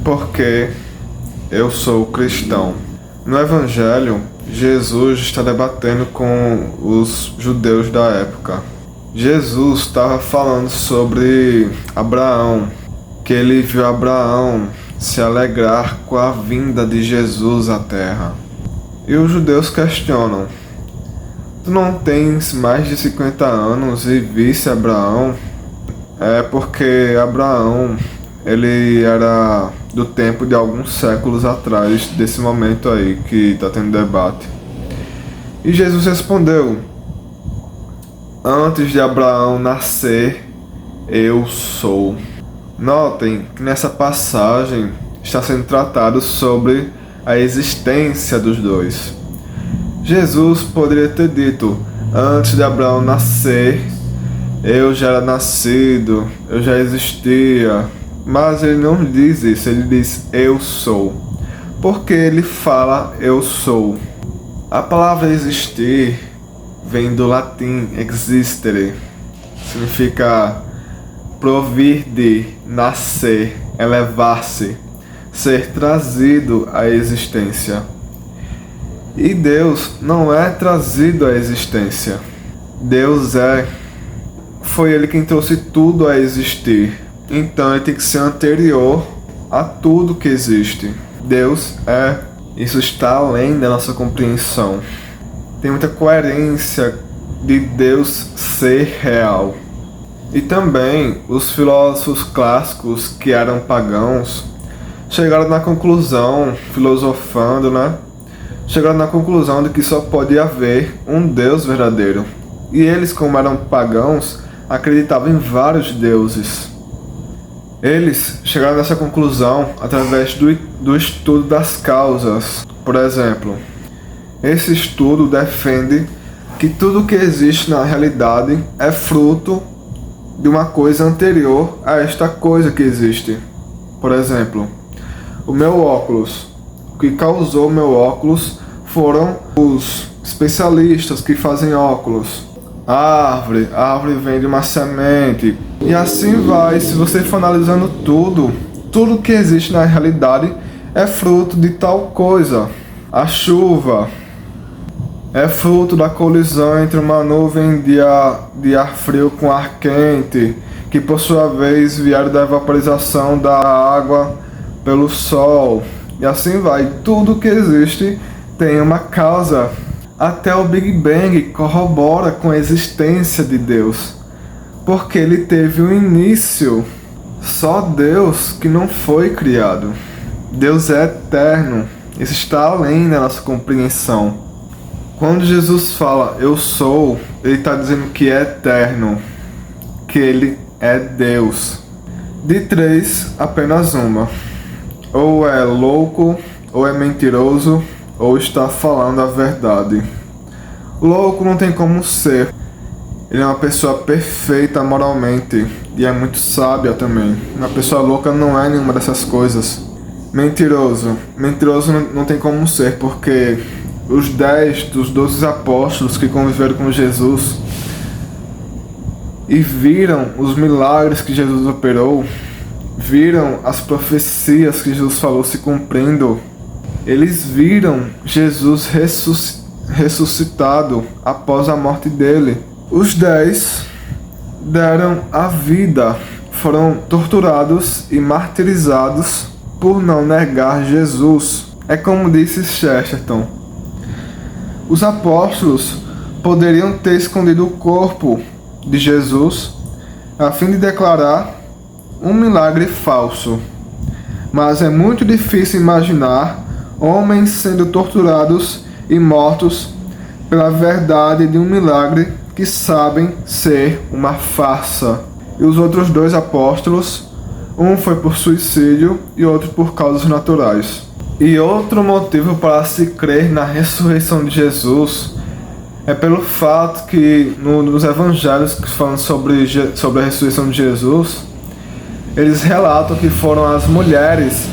porque eu sou cristão. No Evangelho, Jesus está debatendo com os judeus da época. Jesus estava falando sobre Abraão, que ele viu Abraão se alegrar com a vinda de Jesus à terra. E os judeus questionam: tu não tens mais de 50 anos e visse Abraão? É porque Abraão, ele era do tempo de alguns séculos atrás, desse momento aí que está tendo debate. E Jesus respondeu: antes de Abraão nascer, eu sou. Notem que nessa passagem está sendo tratado sobre a existência dos dois. Jesus poderia ter dito: antes de Abraão nascer, eu já era nascido, eu já existia. Mas ele não diz isso, ele diz eu sou. Porque ele fala eu sou. A palavra existir vem do latim existere. Significa provir de, nascer, elevar-se, ser trazido à existência. E Deus não é trazido à existência. Deus foi Ele quem trouxe tudo a existir. Então ele tem que ser anterior a tudo que existe. Deus é. Isso está além da nossa compreensão. Tem muita coerência de Deus ser real. E também os filósofos clássicos que eram pagãos chegaram na conclusão, filosofando, chegaram na conclusão de que só pode haver um Deus verdadeiro. E eles, como eram pagãos, acreditavam em vários deuses. Eles chegaram nessa conclusão através do estudo das causas. Por exemplo, esse estudo defende que tudo que existe na realidade é fruto de uma coisa anterior a esta coisa que existe. Por exemplo, o meu óculos. O que causou o meu óculos foram os especialistas que fazem óculos. A árvore vem de uma semente. E assim vai, se você for analisando tudo que existe na realidade é fruto de tal coisa. A chuva é fruto da colisão entre uma nuvem de ar frio com ar quente, que por sua vez vieram da evaporização da água pelo sol. E assim vai, tudo que existe tem uma causa. Até o Big Bang corrobora com a existência de Deus, porque ele teve um início. Só Deus que não foi criado. Deus é eterno. Isso está além da nossa compreensão. Quando Jesus fala eu sou, ele está dizendo que é eterno, que ele é Deus. De três, apenas uma. Ou é louco, ou é mentiroso, ou está falando a verdade. Louco não tem como ser. Ele é uma pessoa perfeita moralmente e é muito sábia também. Uma pessoa louca não é nenhuma dessas coisas. Mentiroso não tem como ser, porque os 10 dos 12 apóstolos que conviveram com Jesus e viram os milagres que Jesus operou, viram as profecias que Jesus falou se cumprindo. Eles viram Jesus ressuscitado após a morte dele. Os 10 deram a vida, foram torturados e martirizados por não negar Jesus. É como disse Chesterton: os apóstolos poderiam ter escondido o corpo de Jesus a fim de declarar um milagre falso, mas é muito difícil imaginar homens sendo torturados e mortos pela verdade de um milagre que sabem ser uma farsa. E os outros 2 apóstolos, um foi por suicídio e outro por causas naturais. E outro motivo para se crer na ressurreição de Jesus é pelo fato que nos evangelhos que falam sobre a ressurreição de Jesus, eles relatam que foram as mulheres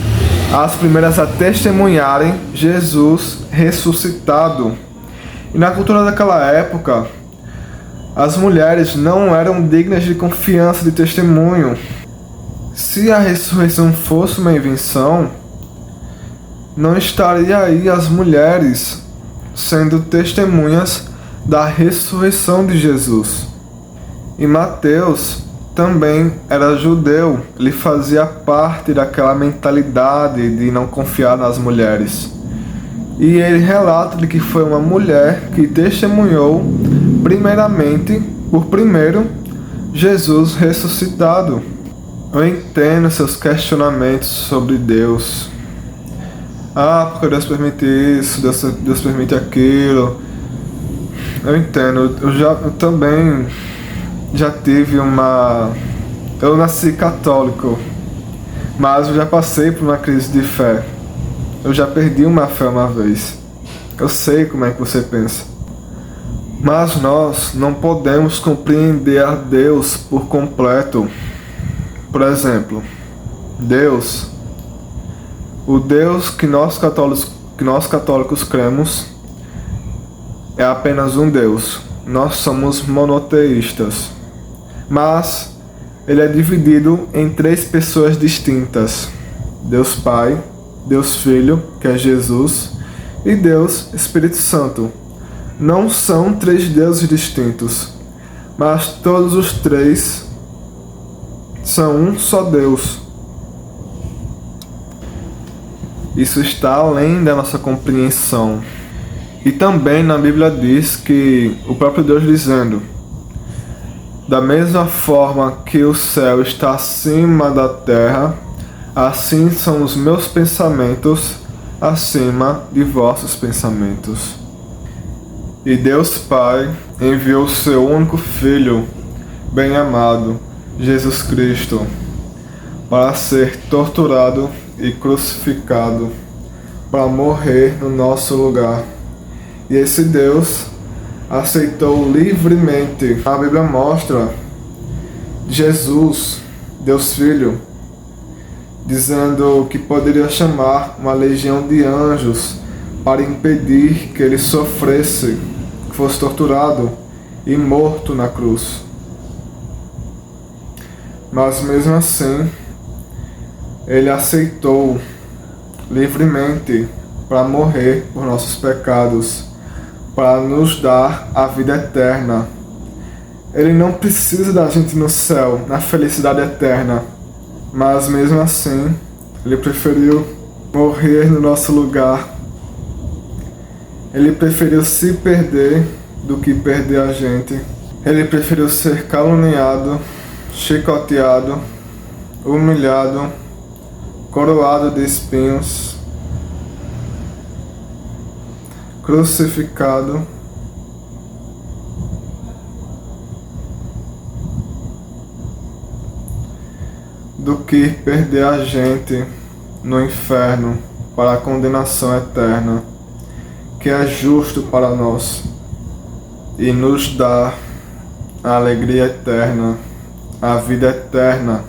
as primeiras a testemunharem Jesus ressuscitado. E na cultura daquela época, as mulheres não eram dignas de confiança de testemunho. Se a ressurreição fosse uma invenção, não estaria aí as mulheres sendo testemunhas da ressurreição de Jesus. E Mateus também era judeu, ele fazia parte daquela mentalidade de não confiar nas mulheres. E ele relata de que foi uma mulher que testemunhou primeiro, Jesus ressuscitado. Eu entendo seus questionamentos sobre Deus. Porque Deus permite isso, Deus permite aquilo. Eu entendo, eu também já tive uma... Eu nasci católico, mas eu já passei por uma crise de fé. Eu já perdi uma fé uma vez. Eu sei como é que você pensa. Mas nós não podemos compreender a Deus por completo. Por exemplo, Deus, o Deus que nós católicos cremos, é apenas um Deus. Nós somos monoteístas. Mas ele é dividido em 3 pessoas distintas: Deus Pai, Deus Filho, que é Jesus, e Deus Espírito Santo. Não são 3 deuses distintos, mas todos os 3 são um só Deus. Isso está além da nossa compreensão. E também na Bíblia diz que o próprio Deus dizendo: da mesma forma que o céu está acima da terra, assim são os meus pensamentos acima de vossos pensamentos. E Deus Pai enviou seu único Filho, bem-amado, Jesus Cristo, para ser torturado e crucificado, para morrer no nosso lugar. E esse Deus aceitou livremente. A Bíblia mostra Jesus, Deus Filho, dizendo que poderia chamar uma legião de anjos para impedir que ele sofresse, que fosse torturado e morto na cruz. Mas mesmo assim, ele aceitou livremente para morrer por nossos pecados, para nos dar a vida eterna. Ele não precisa da gente no céu, na felicidade eterna, mas mesmo assim, ele preferiu morrer no nosso lugar. Ele preferiu se perder do que perder a gente. Ele preferiu ser caluniado, chicoteado, humilhado, coroado de espinhos, crucificado, do que perder a gente no inferno para a condenação eterna, que é justo para nós e nos dá a alegria eterna, a vida eterna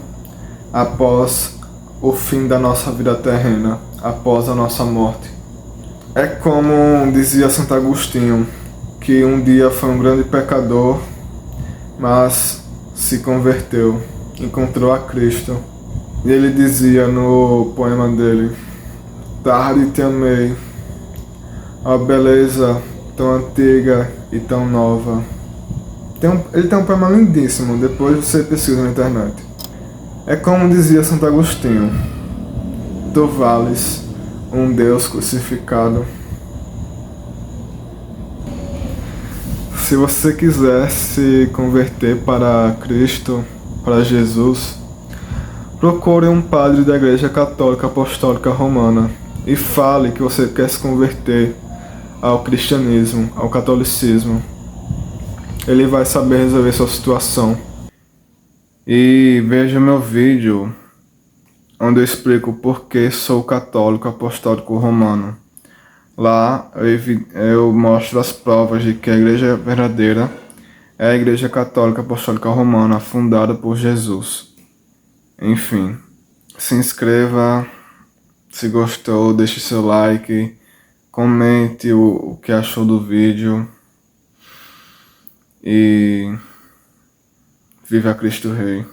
após o fim da nossa vida terrena, após a nossa morte. É como dizia Santo Agostinho, que um dia foi um grande pecador, mas se converteu, encontrou a Cristo. E ele dizia no poema dele: tarde te amei, a beleza tão antiga e tão nova. Ele tem um poema lindíssimo, depois você pesquisa na internet. É como dizia Santo Agostinho: tu vales um Deus crucificado. Se você quiser se converter para Cristo, para Jesus, procure um padre da Igreja Católica Apostólica Romana e fale que você quer se converter ao cristianismo, ao catolicismo. Ele vai saber resolver sua situação. E veja meu vídeo onde eu explico por que sou católico apostólico romano. Lá eu mostro as provas de que a igreja verdadeira é a Igreja Católica Apostólica Romana, fundada por Jesus. Enfim, se inscreva, se gostou, deixe seu like, comente o que achou do vídeo e viva Cristo Rei.